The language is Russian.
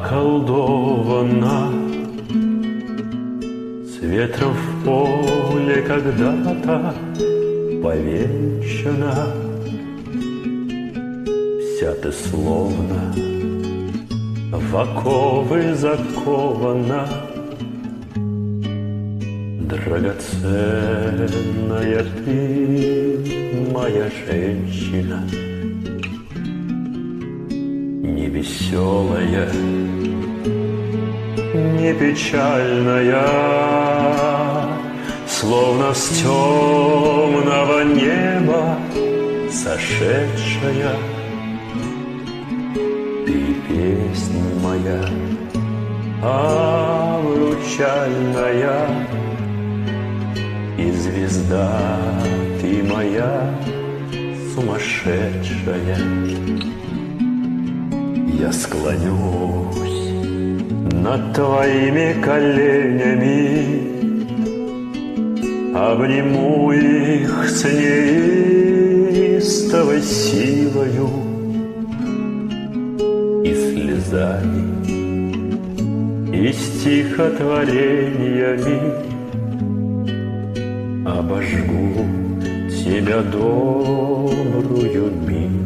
околдована, с ветром в поле когда-то повенчана. Вся ты словно в оковы закована, драгоценная ты, моя женщина. Не веселая, не печальная, словно с темного неба сошедшая. Ты песня моя обручальная, и звезда ты моя сумасшедшая. Я склонюсь над твоими коленями, обниму их с неистовой силою и слезами, и стихотворениями обожгу тебя добрую милую.